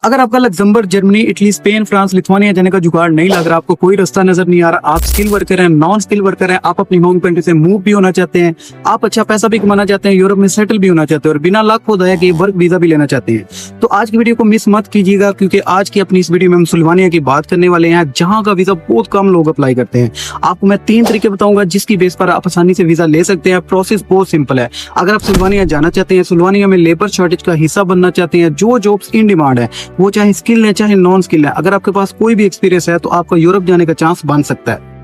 अगर आपका Luxembourg, Germany, Italy, Spain, France, Lithuania जाने का जुगाड़ नहीं लग रहा, आपको कोई रास्ता नजर नहीं आ रहा, आप स्किल वर्कर हैं, नॉन स्किल वर्कर हैं, आप अपनी होम कंट्री से मूव भी होना चाहते हैं, आप अच्छा पैसा भी कमाना चाहते हैं, यूरोप में सेटल भी होना चाहते हैं और बिना लाख खुदाया कि वर्क वीजा भी लेना चाहते हैं, तो आज की वीडियो को मिस मत कीजिएगा, क्योंकि आज की अपनी इस वीडियो में हम सुल्वानिया की बात करने वाले हैं, जहां का वीजा बहुत कम लोग अप्लाई करते हैं। आपको मैं 3 तरीके बताऊंगा जिसकी बेस पर आप आसानी से वीजा ले सकते हैं। प्रोसेस बहुत सिंपल है। अगर आप सुल्वानिया जाना चाहते हैं, सुल्वानिया में लेबर शॉर्टेज का हिस्सा बनना चाहते हैं, जो जॉब्स इन डिमांड है वो चाहे स्किल है चाहे नॉन स्किल है, अगर आपके पास कोई भी एक्सपीरियंस है तो आपका यूरोप जाने का चांस बन सकता है।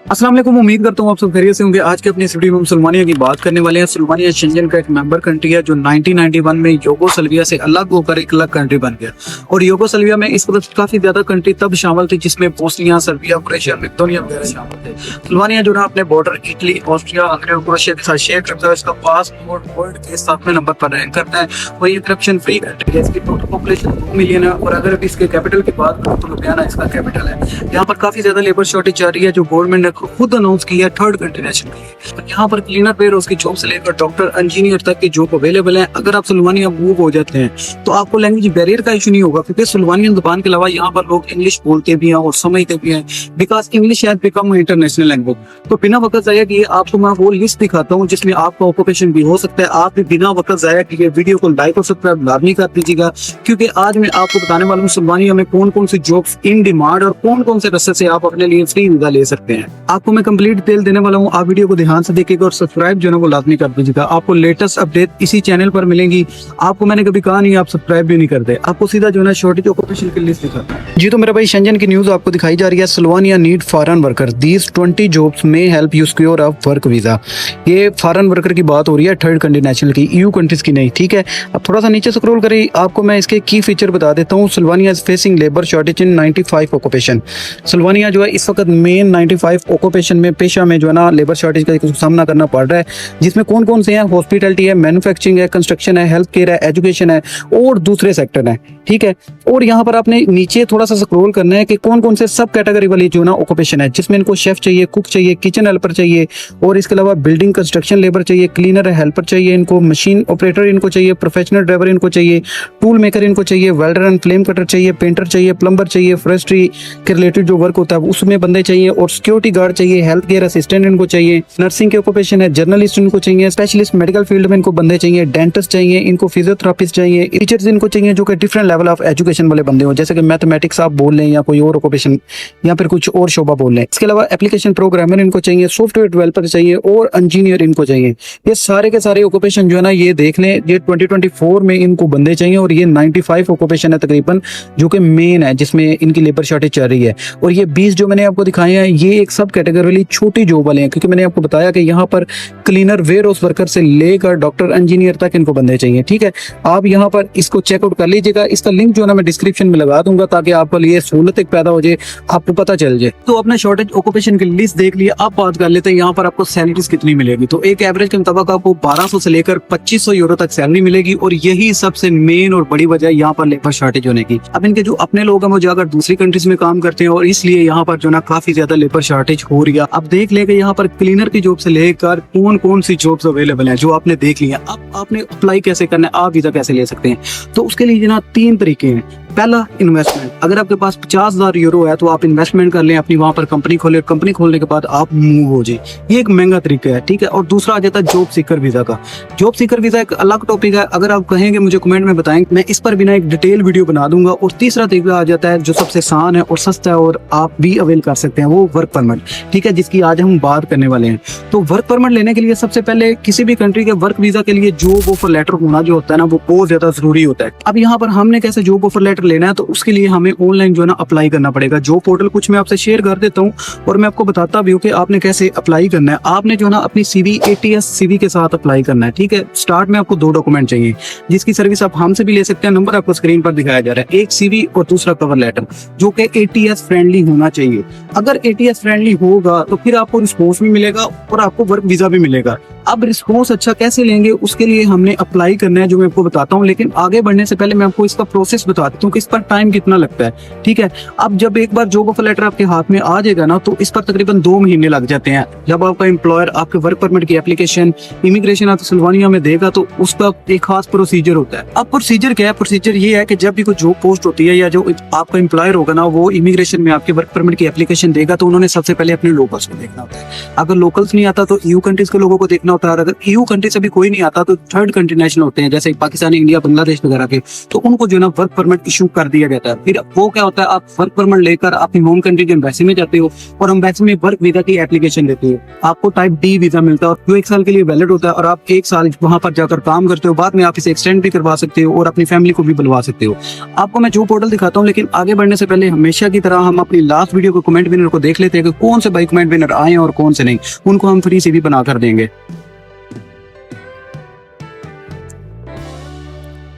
अस्सलाम वालेकुम, उम्मीद करता हूँ आप सब खैरियत से होंगे। आज के अपनी इस वीडियो में हम सुल्वानिया की बात करने वाले हैं। सुल्वानिया शेंजन का एक मेंबर कंट्री है जो 1991 में यूगोस्लाविया से अलग होकर एक अलग कंट्री बन गया। और यूगोस्लाविया में इस वक्त काफी ज्यादा कंट्री तब शामिल थी जिसमें बोस्निया, सर्बिया, क्रोएशिया, मैकेडोनिया वगैरह शामिल थे। सुल्वानिया जो ना अपने बॉर्डर इटली, ऑस्ट्रिया, हंगरी और क्रोएशिया के साथ शेयर करता है। इसका पासपोर्ट वर्ल्ड के 7वें नंबर पर रैंक करता है और ये करप्शन फ्री कंट्री है। इसकी टोटल पॉपुलेशन 2 मिलियन है और अगर अब इसके कैपिटल की बात करूँ तो लुधियाना इसका कैपिटल है। यहाँ पर काफी ज्यादा लेबर शॉर्टेज आ रही है जो गवर्नमेंट ने खुद अनाउंस की है थर्ड कंट्री नेशन के लिए। यहाँ पर क्लीनर, वेयरहाउस की जॉब से लेकर डॉक्टर, इंजीनियर तक की जॉब अवेलेबल है। अगर आप सुल्वानिया मूव हो जाते हैं तो आपको लैंग्वेज बैरियर का इशू नहीं होगा, क्योंकि सुल्वानियन जुबान के अलावा यहाँ पर लोग इंग्लिश बोलते भी हैं और समझते भी हैं, because English has become international language. तो बिना वक्त जाया किए आपको मैं वो लिस्ट दिखाता हूँ जिसमें आपका ऑक्यूपेशन भी हो सकता है। आप भी बिना वक्त जाया किए वीडियो को लाइक और सब्सक्राइब लाजमी कर दीजिएगा, क्योंकि आज मैं आपको बताने वाला हूँ सुल्वानिया में कौन कौन सी जॉब्स इन डिमांड और कौन कौन से रास्ते से आप अपने लिए फ्री वीजा ले सकते हैं। आपको मैं कंप्लीट डिटेल देने वाला हूँ, आप वीडियो को ध्यान से देखिएगा और सब्सक्राइब जो है वो लाजमी कर दीजिएगा। आपको लेटेस्ट अपडेट इसी चैनल पर मिलेंगी। आपको मैंने कभी कहा नहीं आप सब्सक्राइब भी नहीं करते, आपको सीधा जो है शॉर्टेज ऑक्यूपेशन की लिस्ट दिखाता है। जी तो मेरा भाई शेंजन की न्यूज आपको दिखाई जा रही है। Slovenia need foreign worker, these 20 jobs में help you secure a work visa. ये फॉरेन वर्कर की बात हो रही है, थर्ड कंट्री नेशनल की, ईयू कंट्रीज की नहीं, ठीक है। अब थोड़ा सा नीचे स्क्रॉल करें, आपको मैं इसके की फीचर बता देता हूँ। Slovenia is facing labour shortage in 95 occupation. Slovenia जो है इस वक्त मेन 95 ऑक्यूपेशन में, पेशा में जो है ना लेबर शॉर्टेज का सामना करना पड़ रहा है, जिसमें कौन कौन से हैं? हॉस्पिटलिटी है, मैन्युफैक्चरिंग है, कंस्ट्रक्शन है, हेल्थ केयर है, एजुकेशन है और दूसरे सेक्टर है, ठीक है। और यहाँ पर आपने नीचे थोड़ा सा स्क्रॉल करना है कि कौन कौन से सब कैटेगरी वाली जो ना ऑक्यूपेशन है, जिसमें इनको शेफ चाहिए, कुक चाहिए, किचन हेल्पर चाहिए और इसके अलावा बिल्डिंग कंस्ट्रक्शन लेबर चाहिए, क्लीनर हेल्पर चाहिए, इनको मशीन ऑपरेटर इनको चाहिए, प्रोफेशनल ड्राइवर इनको चाहिए, टूल मेकर इनको चाहिए, वेल्डर एंड फ्लेम कटर चाहिए, पेंटर चाहिए, प्लम्बर चाहिए, फॉरेस्ट्री के रिलेटेड जो वर्क होता है उसमें बंदे चाहिए और सिक्योरिटी गार्ड चाहिए, हेल्थ केयर असिस्टेंट इनको चाहिए, नर्सिंग के ऑक्यूपेशन है, जर्नलिस्ट इनको चाहिए, स्पेशलिस्ट मेडिकल फील्ड में इनको बंदे चाहिए, डेंटिस्ट चाहिए, इनको फिजियोथेरापिस्ट चाहिए, टीचर्स इनको चाहिए जो कि डिफरेंट लेवल ऑफ एजुकेशन वाले बंदे हो, जैसे कि मैथमेटिक्स आप बोल लें या कोई और ऑक्यूपेशन या फिर कुछ और शोबा बोल लें। इसके अलावा एप्लीकेशन प्रोग्रामर इनको चाहिए, सॉफ्टवेयर डेवलपर चाहिए और इंजीनियर इनको चाहिए। ये सारे के सारे ऑक्यूपेशन जो है ना ये देख लें, ये 2024 में इनको बंदे चाहिए और ये 95 ऑक्यूपेशन है तकरीबन, जो कि मेन है जिसमें इनकी लेबर शॉर्टेज चल रही है। और ये 20 जो मैंने आपको दिखाए हैं ये एक सब कैटेगरी वाली छोटी जॉब वाले हैं, क्योंकि मैंने आपको बताया कि यहाँ पर क्लीनर, वेयरहाउस वर्कर से लेकर डॉक्टर, इंजीनियर तक इनको बंदे चाहिए, ठीक है। आप यहाँ पर इसको चेकआउट कर लीजिएगा। इसका लिंक जो है ना मैं डिस्क्रिप्शन में लगा दूंगा ताकि आपके लिए सहूलत एक पैदा हो जाए, आपको पता चल जाए। तो अपने शॉर्टेज ऑक्यूपेशन की लिस्ट देख लिया, अब बात कर लेते हैं यहाँ पर आपको सैलरीज कितनी मिलेगी। तो एक एवरेज के मुताबिक आपको 1200 से लेकर 2500 यूरो तक सैलरी मिलेगी और यही सबसे मेन और बड़ी वजह यहाँ पर लेबर शॉर्टेज होने की। अब इनके जो अपने लोग हैं वो जाकर दूसरी कंट्रीज में काम करते हैं और इसलिए यहाँ पर जो ना काफी ज्यादा लेबर शॉर्टेज हो रही है। अब देख लेंगे यहाँ पर क्लीनर की जॉब से लेकर कौन कौन सी जॉब्स अवेलेबल हैं जो आपने देख लिया। अब आपने अप्लाई कैसे करना है, आप वीजा कैसे ले सकते हैं, तो उसके लिए ना 3 तरीके हैं। पहला, इन्वेस्टमेंट। अगर आपके पास 50,000 यूरो है तो आप इन्वेस्टमेंट कर लें, अपनी वहां पर कंपनी खोले, कंपनी खोलने के बाद आप मूव हो जाए, ये एक महंगा तरीका है, ठीक है। और दूसरा आ जाता है जॉब सीकर वीजा का। जॉब सीकर वीजा एक अलग टॉपिक है, अगर आप कहेंगे मुझे कमेंट में बताएं, मैं इस पर बिना एक डिटेल वीडियो बना दूंगा। और तीसरा तरीका आ जाता है जो सबसे आसान है और सस्ता है और आप भी अवेल कर सकते हैं, वो वर्क परमिट, ठीक है, जिसकी आज हम बात करने वाले हैं। तो वर्क परमिट लेने के लिए सबसे पहले किसी भी कंट्री के वर्क वीजा के लिए जॉब ऑफर लेटर होना जो होता है ना वो बहुत ज्यादा जरूरी होता है। अब यहाँ पर हमने कैसे जॉब ऑफर लेटर लेना है, तो उसके लिए हमें ऑनलाइन जो है ना अप्लाई करना पड़ेगा। जो पोर्टल कुछ मैं आपसे शेयर कर देता हूँ और मैं आपको बताता भी हूँ कि आपने कैसे अप्लाई करना है। आपने जो है ना अपनी सीवी ATS सीवी के साथ अप्लाई करना है, ठीक है। स्टार्ट में आपको 2 डॉक्यूमेंट चाहिए जिसकी सर्विस आप हमसे भी ले सकते हैं, नंबर आपको स्क्रीन पर दिखाया जा रहा है। एक सीवी और दूसरा कवर लेटर जो कि ATS फ्रेंडली होना चाहिए। अगर ATS फ्रेंडली होगा तो फिर आपको रिस्पॉन्स भी मिलेगा और आपको वर्क वीजा भी मिलेगा। अब रिस्पॉन्स अच्छा कैसे लेंगे उसके लिए हमने अप्लाई करना है, जो मैं आपको बताता हूँ। लेकिन आगे बढ़ने से पहले मैं आपको इसका प्रोसेस बता देता हूँ कि इस पर टाइम कितना लगता है। ठीक है, अब जब एक बार जॉब ऑफर लेटर आपके हाथ में आ जाएगा ना, तो इस पर तकरीबन 2 महीने लग जाते हैं। जब आपका एम्प्लॉयर आपके वर्क परमिट की एप्लीकेशन इमिग्रेशन ऑफ सुल्वानिया में देगा तो उसका एक खास प्रोसीजर होता है। अब प्रोसीजर क्या है? प्रोसीजर ये है कि जब भी कोई जॉब पोस्ट होती है या जो आपका एम्प्लॉयर होगा ना, वो इमिग्रेशन में आपके वर्क परमिट की एप्लीकेशन देगा, तो उन्होंने सबसे पहले अपने लोकल्स को देखना होता है। अगर लोकल्स नहीं आता तो ईयू कंट्रीज के लोगों को देखना होता है। अगर ईयू कंट्री से भी कोई नहीं आता तो थर्ड कंट्री नेशनल होते हैं, जैसे पाकिस्तान, इंडिया, बांग्लादेश वगैरह के, तो उनको जो है ना वर्क परमिट इशू कर दिया जाता है। फिर वो क्या होता है, आप वर्क परमिट लेकर अपनी होम कंट्री के एम्बेसी में जाते हो और एम्बेसी में वर्क वीजा की एप्लीकेशन देते हो। आपको टाइप डी वीजा मिलता है और जो 1 साल के लिए वैलिड होता है, और आप 1 साल वहां पर जाकर काम करते हो। बाद में आप इसे एक्सटेंड भी करवा सकते हो और अपनी फैमिली को भी बुलवा सकते हो। आपको मैं जो पोर्टल दिखाता हूँ, लेकिन आगे बढ़ने से पहले हमेशा की तरह हम अपनी लास्ट वीडियो को कमेंट विनर को देख लेते हैं कि कौन से भाई कमेंट विनर आए और कौन से नहीं। उनको हम फ्री से भी बना कर देंगे।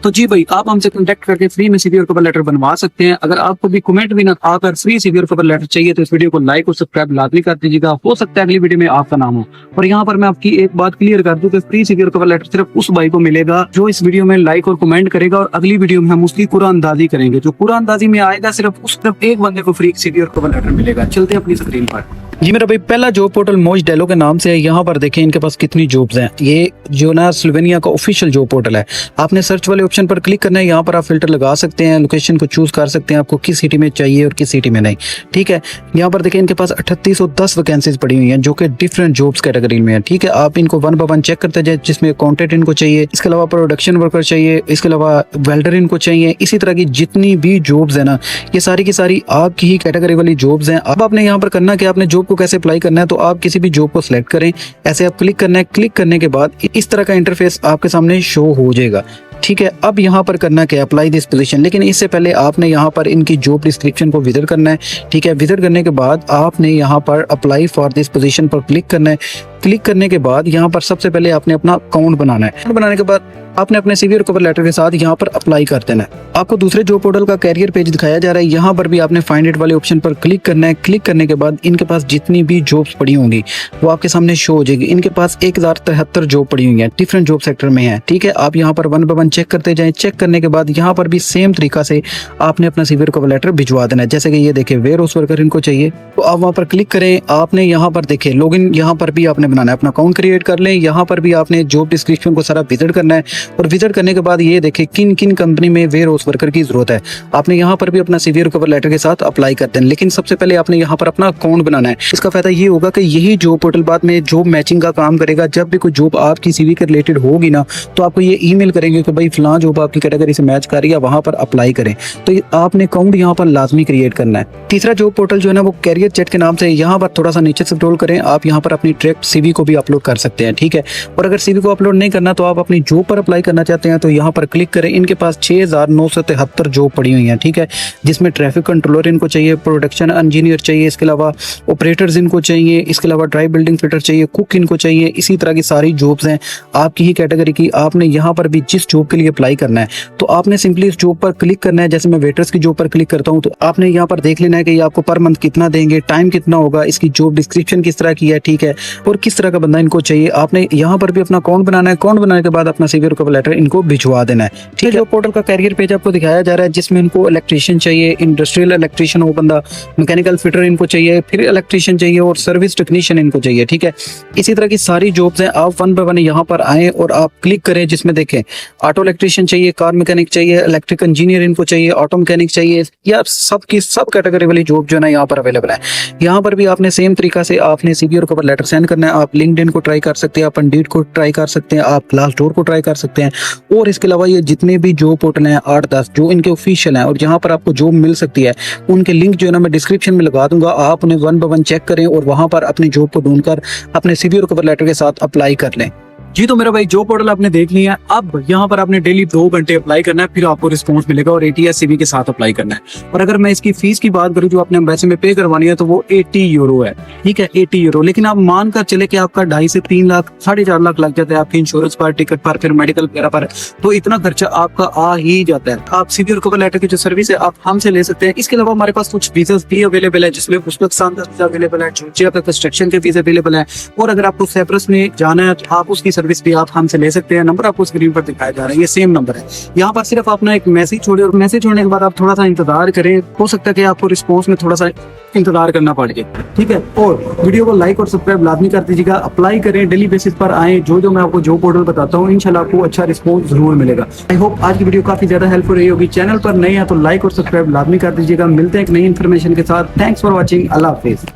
तो जी भाई, आप हमसे कांटेक्ट करके फ्री में सीवी और कवर लेटर बनवा सकते हैं। अगर आपको भी कमेंट भी ना आकर फ्री सीवी और कवर लेटर चाहिए तो इस वीडियो को लाइक और सब्सक्राइब लाजमी कर दीजिएगा। हो सकता है अगली वीडियो में आपका नाम हो। और यहाँ पर मैं आपकी एक बात क्लियर कर दूं कि फ्री सीवी और कवर लेटर सिर्फ उस भाई को मिलेगा जो इस वीडियो में लाइक और कमेंट करेगा, और अगली वीडियो में हम उसकी कुरानंदाजी करेंगे। जो कुरानंदाजी में आएगा सिर्फ एक बंदे को फ्री सीवी और कवर लेटर मिलेगा। चलते हैं अपनी स्क्रीन पर। जी मेरा भाई, पहला जॉब पोर्टल मोज डेलो के नाम से है। यहाँ पर देखें इनके पास कितनी जॉब्स हैं। ये जो ना स्लोवेनिया का ऑफिशियल जॉब पोर्टल है। आपने सर्च वाले ऑप्शन पर क्लिक करना है। यहाँ पर आप फिल्टर लगा सकते हैं, लोकेशन को चूज कर सकते हैं, आपको किस सिटी में चाहिए और किस सिटी में नहीं। ठीक है, यहाँ पर देखें इनके पास 3810 वैकेंसीज पड़ी हुई हैं जो कि डिफरेंट जॉब्स कैटेगरी में है। ठीक है, आप इनको वन बाय वन चेक करते जाए, जिसमें अकाउंटेंट इनको चाहिए, इसके अलावा प्रोडक्शन वर्कर चाहिए, इसके अलावा वेल्डर इनको चाहिए। इसी तरह की जितनी भी जॉब्स है ना, ये सारी की सारी आपकी ही कैटेगरी वाली जॉब्स हैं। अब आपने यहाँ पर करना कि आपने जॉब को कैसे अप्लाई करना है, तो आप किसी भी जॉब को सिलेक्ट करें, ऐसे आप क्लिक करना है। क्लिक करने के बाद इस तरह का इंटरफेस आपके सामने शो हो जाएगा। ठीक है, अब यहाँ पर करना क्या, अप्लाई दिस पोजीशन। लेकिन इससे पहले आपने यहाँ पर इनकी जॉब डिस्क्रिप्शन को विजिट करना है। ठीक है, विजिट करने के बाद आपने यहाँ पर अप्लाई फॉर दिस पोजीशन पर क्लिक करना है। क्लिक करने के बाद यहाँ पर सबसे पहले आपने अपना अकाउंट बनाना है। अकाउंट बनाने के बाद आपने अपने सीवी और कवर लेटर के साथ यहाँ पर अप्लाई कर देना है। आपको दूसरे जॉब पोर्टल का कैरियर पेज दिखाया जा रहा है। यहाँ पर भी आपने फाइंड इट वाले ऑप्शन पर क्लिक करना है। क्लिक करने के बाद इनके पास जितनी भी जॉब्स पड़ी होंगी वो आपके सामने शो हो जाएगी। इनके पास 1073 जॉब पड़ी हुई है, डिफरेंट जॉब सेक्टर में है। ठीक है, आप यहाँ पर वन बाय वन चेक करते जाएं। चेक करने के बाद यहाँ पर भी सेम तरीका से आपने अपना सीवी और कवर लेटर भिजवा देना है। जैसे कि ये देखे वेयर हाउस वर्कर इनको चाहिए, तो आप वहाँ पर क्लिक करें। आपने यहाँ पर देखे लॉग इन, यहाँ पर भी आपने बनाना है, अपना अकाउंट क्रिएट कर लें। यहाँ पर भी आपने जॉब डिस्क्रिप्शन को सारा विजिट करना है, और विजिट करने के बाद ये देखें किन किन कंपनी में वेयर हाउस वर्कर की जरूरत है। आपने यहाँ पर भी अपना सीवी और कवर लेटर के साथ अप्लाई कर देना। लेकिन सबसे पहले आपने यहाँ पर अपना अकाउंट बनाना है। इसका फायदा ये होगा कि यही जॉब पोर्टल बाद में जॉब मैचिंग का काम करेगा। जब भी कोई जॉब आपकी सीवी के रिलेटेड होगी ना, तो आपको ये ईमेल करेंगे कि भाई फलां जॉब आपकी कैटेगरी से मैच कर रही है, वहां पर अप्लाई करें। तो आपने अकाउंट यहाँ पर लाजमी क्रिएट करना है। तीसरा जॉब पोर्टल जो है ना, वो कैरियर चैट के नाम से, यहाँ पर थोड़ा सा नीचे स्क्रॉल करें। आप यहाँ पर अपनी डायरेक्ट सीवी को भी अपलोड कर सकते हैं। ठीक है, और अगर सीवी को अपलोड नहीं करना तो आप अपनी जॉब पर अप्लाई करना चाहते हैं तो यहाँ पर क्लिक करें। इनके पास 6973 जॉब पड़ी हुई हैं। ठीक है, जिसमें ट्रैफिक कंट्रोलर इनको चाहिए, प्रोडक्शन इंजीनियर चाहिए, इसके अलावा ऑपरेटर्स इनको चाहिए, इसके अलावा ड्राई बिल्डिंग फिटर चाहिए, कुक इनको चाहिए। इसी तरह की सारी जॉब्स हैं आपकी ही कैटेगरी की। आपने यहाँ पर भी जिस जॉब के लिए अप्लाई करना है तो आपने सिंपली इस जॉब पर क्लिक करना है। जैसे मैं वेटर्स की जॉब पर क्लिक करता हूँ, तो आपने यहाँ पर देख लेना है कि ये आपको पर मंथ कितना देंगे, टाइम कितना होगा, इसकी जॉब डिस्क्रिप्शन किस तरह की है। ठीक है, और किस तरह का बंदा इनको चाहिए। आपने यहाँ पर भी अपना अकाउंट बनाना है। अकाउंट बनाने के बाद अपना सीवी और कवर लेटर इनको भिजवा देना है। ठीक है, जो पोर्टल का कैरियर पेज आपको दिखाया जा रहा है, जिसमें इनको इलेक्ट्रीशियन चाहिए, इंडस्ट्रियल इलेक्ट्रीशियन हो बंदा, मैकेनिकल फिटर इनको चाहिए, फिर इलेक्ट्रीशियन चाहिए और सर्विस टेक्नीशियन इनको चाहिए। ठीक है, इसी तरह की सारी जॉब्स हैं। आप वन बाय वन यहाँ पर आए और आप क्लिक करें, जिसमें देखें ऑटो इलेक्ट्रीशियन चाहिए, कार मैकेनिक चाहिए, इलेक्ट्रिक इंजीनियर इनको चाहिए, ऑटो मैकेनिक चाहिए। या सब की सब कैटेगरी वाली जॉब जो है ना यहाँ पर अवेलेबल है। यहाँ पर भी आपने सेम तरीका से आपने सीवी और कवर लेटर सेंड करना है। आप लिंक्डइन को ट्राई कर सकते हैं, आप इंडीड को ट्राई कर सकते हैं, आप ग्लासडोर को ट्राई कर सकते हैं। और इसके अलावा ये जितने भी जॉब पोर्टल हैं 8-10 जो इनके ऑफिशियल हैं और जहाँ पर आपको जॉब मिल सकती है, उनके लिंक जो है ना मैं डिस्क्रिप्शन में लगा दूंगा। आप उन्हें वन बाय वन चेक करें और वहाँ पर अपनी जॉब को ढूंढकर अपने सीवी और कवर लेटर के साथ अप्लाई कर लें। जी तो मेरा भाई जॉब पोर्टल आपने देख लिया। अब यहाँ पर आपने डेली 2 घंटे अप्लाई करना है, फिर आपको रिस्पॉन्स मिलेगा और ATS CV के साथ अप्लाई करना है। और अगर मैं इसकी फीस की बात करूँ जो आपने एम्बेसी में पे करवानी है तो वो 80 यूरो है, ठीक है 80 यूरो। लेकिन आप मान कर चले कि आपका 2.5 से 3 लाख 4.5 लाख लग जाता है आपकी इंश्योरेंस पर, टिकट पर, फिर मेडिकल वगैरह पर, तो इतना खर्चा आपका आ ही जाता है। आप सीधी रिकवर लेटर की जो सर्विस है आप हमसे ले सकते हैं। इसके अलावा हमारे पास कुछ वीजास भी अवेलेबल है, जिसमें उज्बेकिस्तान का वीजा अवेलेबल है, जॉर्जिया का कंस्ट्रक्शन के वीजा अवेलेबल है। और अगर आपको साइप्रस में जाना है तो आप उसकी सर्विस भी आप हमसे ले सकते हैं। नंबर आपको स्क्रीन पर दिखाया जा रहा है, ये सेम नंबर है। यहाँ पर सिर्फ अपना एक मैसेज छोड़े और मैसेज छोड़ने के बाद आप थोड़ा सा इंतजार करें, हो सकता है कि आपको रिस्पॉन्स में थोड़ा सा इंतजार करना पड़े, ठीक है। और वीडियो को लाइक और सब्सक्राइब लाजमी कर दीजिएगा। अप्लाई करें, डेली बेसिस पर आए, जो मैं आपको जॉब पोर्टल बताता हूँ इंशाल्लाह आपको अच्छा रिस्पॉन्स जरूर मिलेगा। आई होप आज की वीडियो काफी ज्यादा हेल्पफुल रही होगी। चैनल पर नए हैं तो लाइक और सब्सक्राइब लाजमी कर दीजिएगा। मिलते हैं एक नई इन्फॉर्मेशन के साथ। Thanks for watching. Allah Hafiz.